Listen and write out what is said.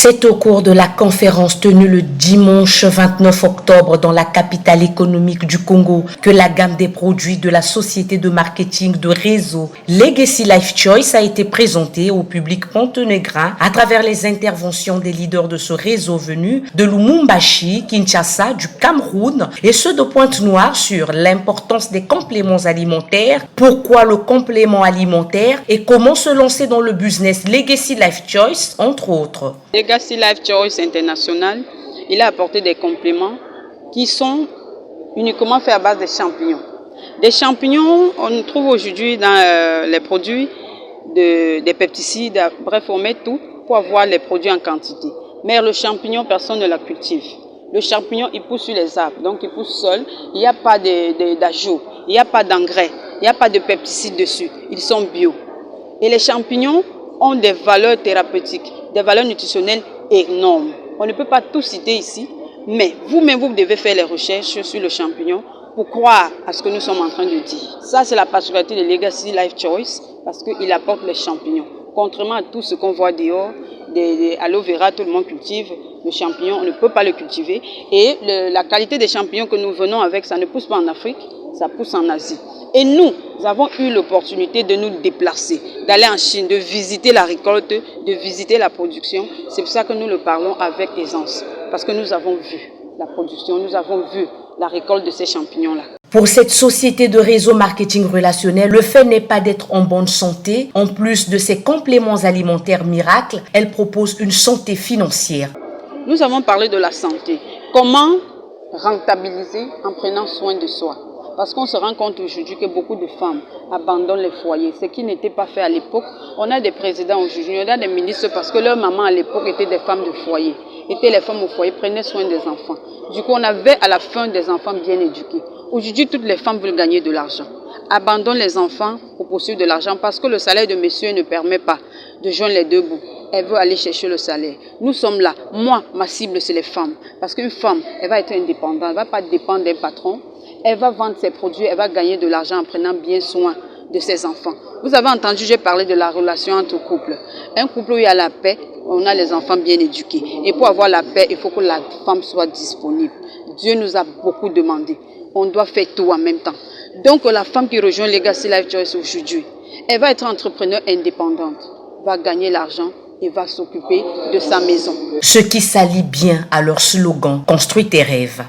C'est au cours de la conférence tenue le dimanche 29 octobre dans la capitale économique du Congo que la gamme des produits de la société de marketing de réseau Legacy Life Choice a été présentée au public monténégrin à travers les interventions des leaders de ce réseau venus de Lumumbashi, Kinshasa, du Cameroun et ceux de Pointe-Noire sur l'importance des compléments alimentaires, pourquoi le complément alimentaire et comment se lancer dans le business Legacy Life Choice, entre autres. Legacy Life Choice International, il a apporté des compléments qui sont uniquement faits à base de champignons. Des champignons, on trouve aujourd'hui dans les produits des pesticides, bref, on met tout pour avoir les produits en quantité. Mais le champignon, personne ne la cultive. Le champignon, il pousse sur les arbres, donc il pousse seul. Il n'y a pas d'ajout, il n'y a pas d'engrais, il n'y a pas de pesticides dessus. Ils sont bio. Et les champignons ont des valeurs thérapeutiques, des valeurs nutritionnelles énormes. On ne peut pas tout citer ici, mais vous-même, vous devez faire les recherches sur le champignon pour croire à ce que nous sommes en train de dire. Ça, c'est la particularité de Legacy Life Choice, parce qu'il apporte les champignons. Contrairement à tout ce qu'on voit dehors, des aloe vera, tout le monde cultive, le champignon, on ne peut pas le cultiver. Et la qualité des champignons que nous venons avec, ça ne pousse pas en Afrique, ça pousse en Asie. Et nous avons eu l'opportunité de nous déplacer, d'aller en Chine, de visiter la récolte, de visiter la production. C'est pour ça que nous le parlons avec aisance, parce que nous avons vu la production, nous avons vu la récolte de ces champignons-là. Pour cette société de réseau marketing relationnel, le fait n'est pas d'être en bonne santé. En plus de ses compléments alimentaires miracles, elle propose une santé financière. Nous avons parlé de la santé. Comment rentabiliser en prenant soin de soi? Parce qu'on se rend compte aujourd'hui que beaucoup de femmes abandonnent les foyers, ce qui n'était pas fait à l'époque. On a des présidents aujourd'hui, on a des ministres parce que leurs mamans à l'époque étaient des femmes de foyer, étaient les femmes au foyer, prenaient soin des enfants. Du coup, on avait à la fin des enfants bien éduqués. Aujourd'hui, toutes les femmes veulent gagner de l'argent. Abandonnent les enfants pour poursuivre de l'argent parce que le salaire de monsieur ne permet pas de joindre les deux bouts. Elle veut aller chercher le salaire. Nous sommes là. Moi, ma cible, c'est les femmes. Parce qu'une femme, elle va être indépendante. Elle ne va pas dépendre d'un patron. Elle va vendre ses produits. Elle va gagner de l'argent en prenant bien soin de ses enfants. Vous avez entendu, j'ai parlé de la relation entre couples. Un couple où il y a la paix, on a les enfants bien éduqués. Et pour avoir la paix, il faut que la femme soit disponible. Dieu nous a beaucoup demandé. On doit faire tout en même temps. Donc la femme qui rejoint Legacy Life Choice aujourd'hui, elle va être entrepreneur indépendante, va gagner l'argent et va s'occuper de sa maison. Ce qui s'allie bien à leur slogan « Construis tes rêves ».